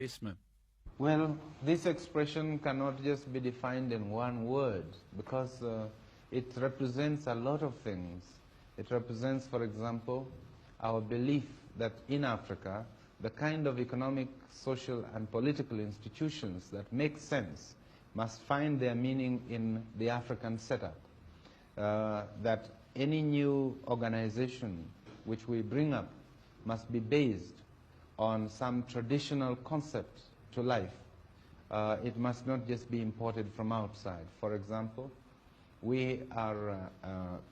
Isma. Well, this expression cannot just be defined in one word because it represents a lot of things. It represents, for example, our belief that in Africa, the kind of economic, social, and political institutions that make sense must find their meaning in the African setup. That any new organization which we bring up must be based on some traditional concept to life. It must not just be imported from outside. For example, we are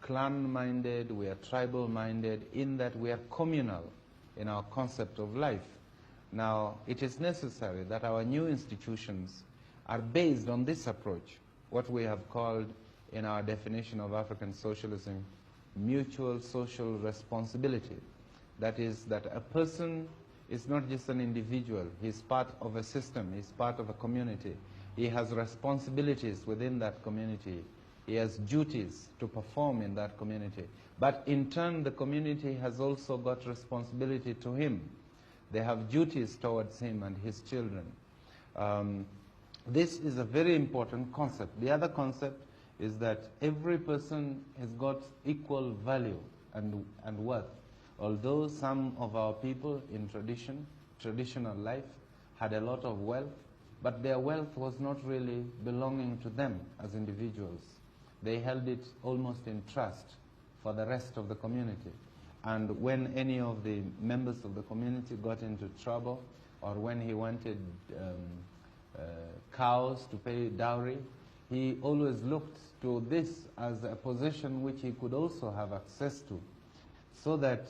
clan-minded, we are tribal-minded in that we are communal in our concept of life. Now, it is necessary that our new institutions are based on this approach, what we have called in our definition of African socialism, mutual social responsibility. That is, that a person is not just an individual. He's part of a system. He's part of a community. He has responsibilities within that community. He has duties to perform in that community. But in turn, the community has also got responsibility to him. They have duties towards him and his children. This is a very important concept. The other concept is that every person has got equal value and worth. Although some of our people in traditional life, had a lot of wealth, but their wealth was not really belonging to them as individuals. They held it almost in trust for the rest of the community. And when any of the members of the community got into trouble, or when he wanted cows to pay dowry, he always looked to this as a position which he could also have access to. So that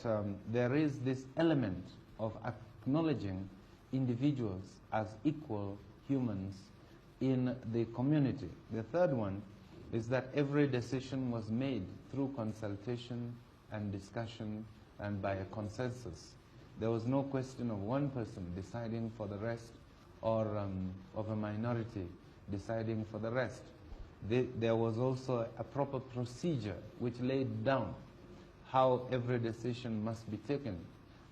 there is this element of acknowledging individuals as equal humans in the community. The third one is that every decision was made through consultation and discussion and by a consensus. There was no question of one person deciding for the rest or of a minority deciding for the rest. There was also a proper procedure which laid down how every decision must be taken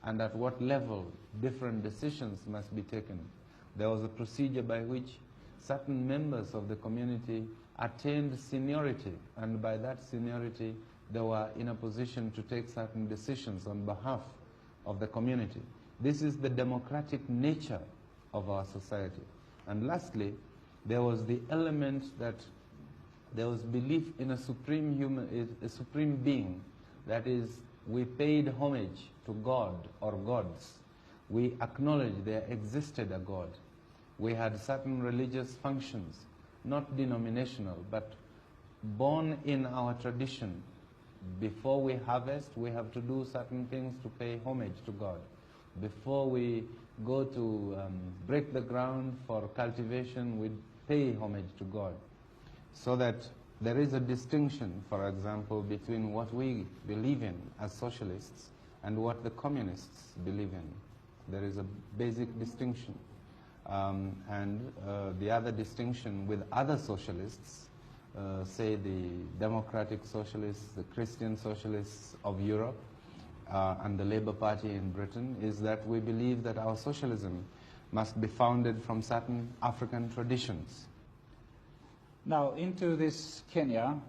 and at what level different decisions must be taken. There was a procedure by which certain members of the community attained seniority, and by that seniority they were in a position to take certain decisions on behalf of the community. This is the democratic nature of our society. And lastly, there was the element that there was belief in a supreme being. That is, we paid homage to God or gods. We acknowledged there existed a God. We had certain religious functions, not denominational, but born in our tradition. Before we harvest, we have to do certain things to pay homage to God. Before we go to break the ground for cultivation, we pay homage to God. So that there is a distinction, for example, between what we believe in as socialists and what the communists believe in. There is a basic distinction. The other distinction with other socialists, say the democratic socialists, the Christian socialists of Europe, and the Labour Party in Britain, is that we believe that our socialism must be founded from certain African traditions. Now, into this Kenya,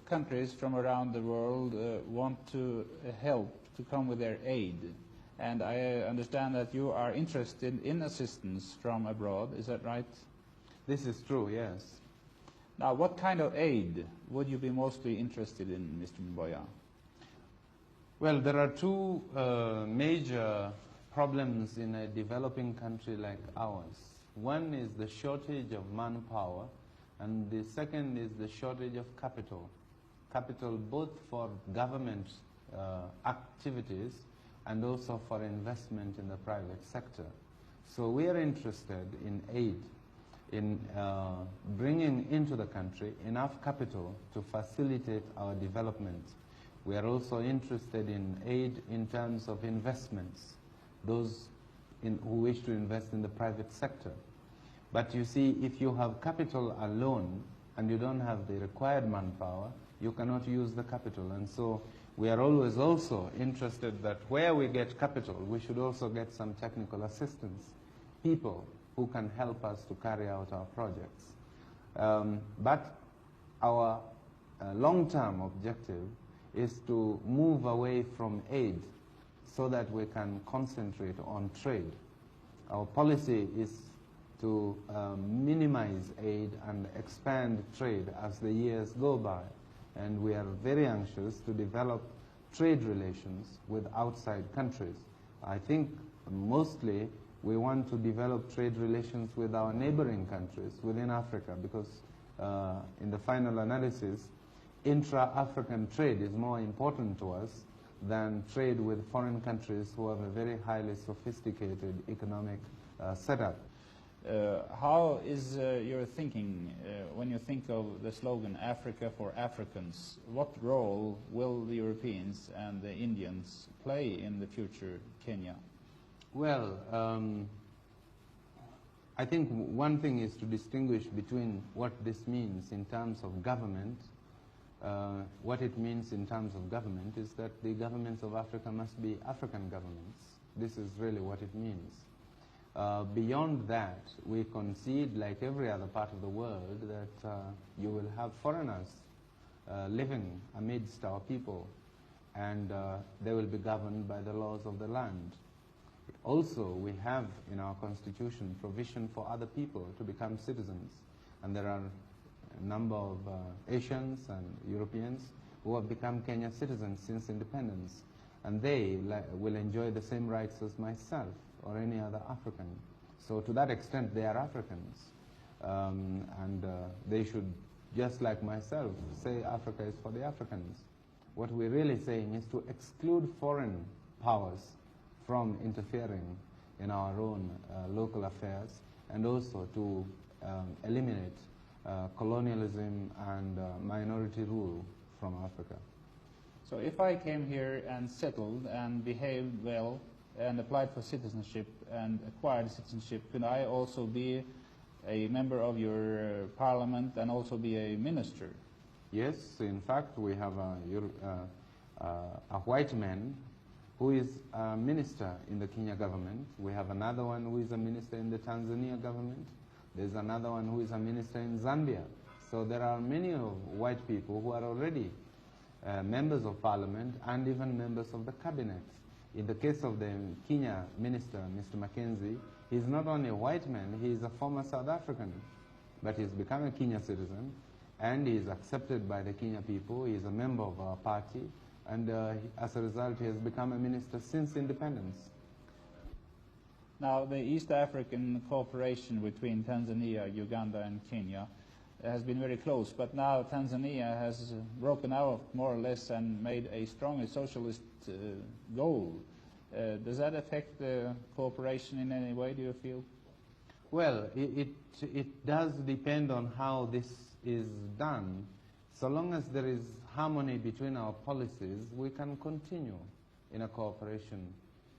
countries from around the world want to help to come with their aid. And I understand that you are interested in assistance from abroad, is that right? This is true, yes. Now, what kind of aid would you be mostly interested in, Mr. Mboya? Well, there are two major problems in a developing country like ours. One is the shortage of manpower, and the second is the shortage of capital. Capital both for government activities and also for investment in the private sector. So we are interested in aid, in bringing into the country enough capital to facilitate our development. We are also interested in aid in terms of investments, those who wish to invest in the private sector. But you see, if you have capital alone and you don't have the required manpower, you cannot use the capital. And so we are always also interested that where we get capital, we should also get some technical assistance people who can help us to carry out our projects. But our long-term objective is to move away from aid so that we can concentrate on trade. Our policy is to minimize aid and expand trade as the years go by. And we are very anxious to develop trade relations with outside countries. I think mostly we want to develop trade relations with our neighboring countries within Africa, because in the final analysis, intra-African trade is more important to us than trade with foreign countries who have a very highly sophisticated economic setup. How is your thinking when you think of the slogan Africa for Africans? What role will the Europeans and the Indians play in the future Kenya? Well, I think one thing is to distinguish between what this means in terms of government. What it means in terms of government is that the governments of Africa must be African governments. This is really what it means. Beyond that, we concede, like every other part of the world, that you will have foreigners living amidst our people, and they will be governed by the laws of the land. Also, we have in our constitution provision for other people to become citizens, and there are a number of Asians and Europeans who have become Kenyan citizens since independence, and they will enjoy the same rights as myself or any other African. So to that extent, they are Africans. And they should, just like myself, say Africa is for the Africans. What we're really saying is to exclude foreign powers from interfering in our own local affairs, and also to eliminate colonialism and minority rule from Africa. So if I came here and settled and behaved well and applied for citizenship and acquired citizenship, could I also be a member of your parliament and also be a minister? Yes, in fact, we have a white man who is a minister in the Kenya government. We have another one who is a minister in the Tanzania government. There's another one who is a minister in Zambia. So there are many white people who are already members of parliament and even members of the cabinet. In the case of the Kenya minister, Mr. Mackenzie, he's not only a white man, he is a former South African, but he's become a Kenya citizen, and he is accepted by the Kenya people. He is a member of our party, and as a result, he has become a minister since independence. Now, the East African cooperation between Tanzania, Uganda, and Kenya has been very close, but now Tanzania has broken out more or less and made a strongly socialist goal. Does that affect the cooperation in any way, do you feel? Well, it does depend on how this is done. So long as there is harmony between our policies, we can continue in a cooperation,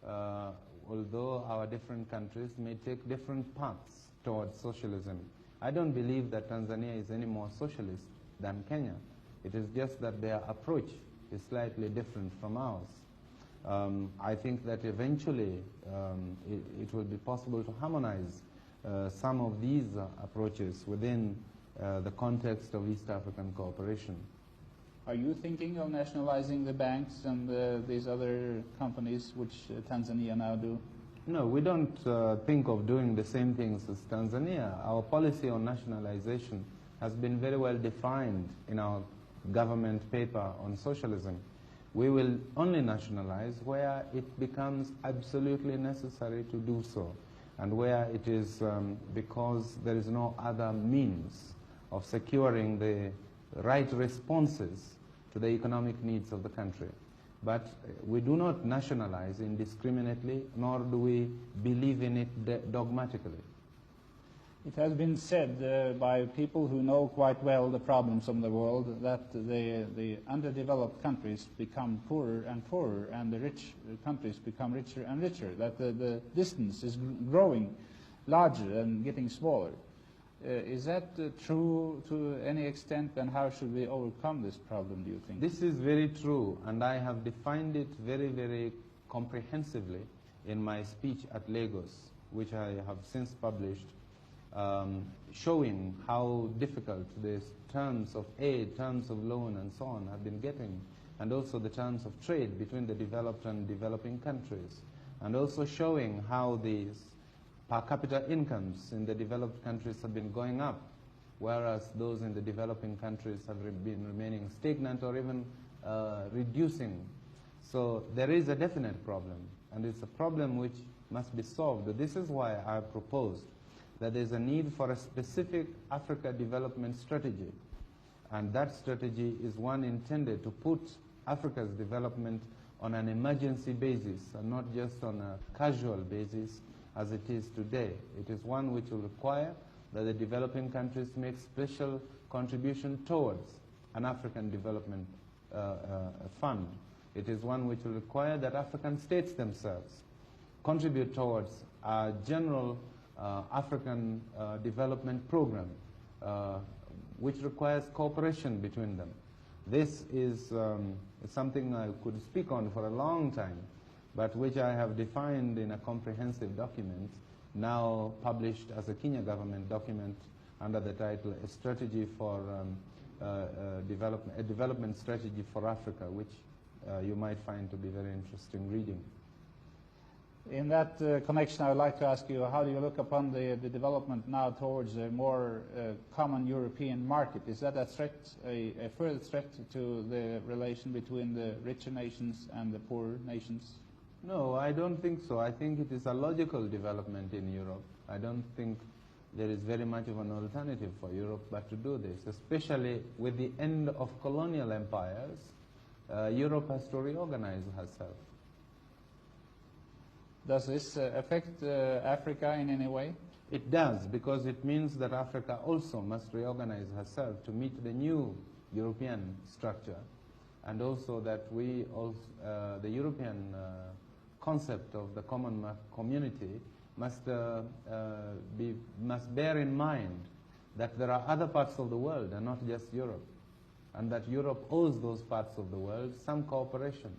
although our different countries may take different paths towards socialism. I don't believe that Tanzania is any more socialist than Kenya. It is just that their approach is slightly different from ours. I think that eventually it will be possible to harmonize some of these approaches within the context of East African cooperation. Are you thinking of nationalizing the banks and these other companies which Tanzania now do? No, we don't think of doing the same things as Tanzania. Our policy on nationalization has been very well defined in our government paper on socialism. We will only nationalize where it becomes absolutely necessary to do so, and where it is because there is no other means of securing the right responses to the economic needs of the country. But we do not nationalize indiscriminately, nor do we believe in it dogmatically. It has been said by people who know quite well the problems of the world that the underdeveloped countries become poorer and poorer, and the rich countries become richer and richer, that the distance is growing larger and getting smaller. Is that true to any extent, and how should we overcome this problem, do you think? This is very true, and I have defined it very, very comprehensively in my speech at Lagos. which I have since published, showing how difficult the terms of aid, terms of loan, and so on have been getting, and also the terms of trade between the developed and developing countries, and also showing how these per capita incomes in the developed countries have been going up, whereas those in the developing countries have been remaining stagnant or even reducing. So there is a definite problem, and it's a problem which must be solved. This is why I proposed that there's a need for a specific Africa development strategy, and that strategy is one intended to put Africa's development on an emergency basis and not just on a casual basis as it is today. It is one which will require that the developing countries make special contribution towards an African development fund. It is one which will require that African states themselves contribute towards a general African development program, which requires cooperation between them. This is something I could speak on for a long time, but which I have defined in a comprehensive document, now published as a Kenya government document under the title A Strategy for a Development Strategy for Africa, which you might find to be very interesting reading. In that connection, I would like to ask you, how do you look upon the development now towards a more common European market? Is that a threat, a further threat to the relation between the richer nations and the poorer nations? No, I don't think so. I think it is a logical development in Europe. I don't think there is very much of an alternative for Europe but to do this, especially with the end of colonial empires. Europe has to reorganize herself. Does this affect Africa in any way? It does, because it means that Africa also must reorganize herself to meet the new European structure, and also that we also, the European concept of the common community must bear in mind that there are other parts of the world and not just Europe, and that Europe owes those parts of the world some cooperation.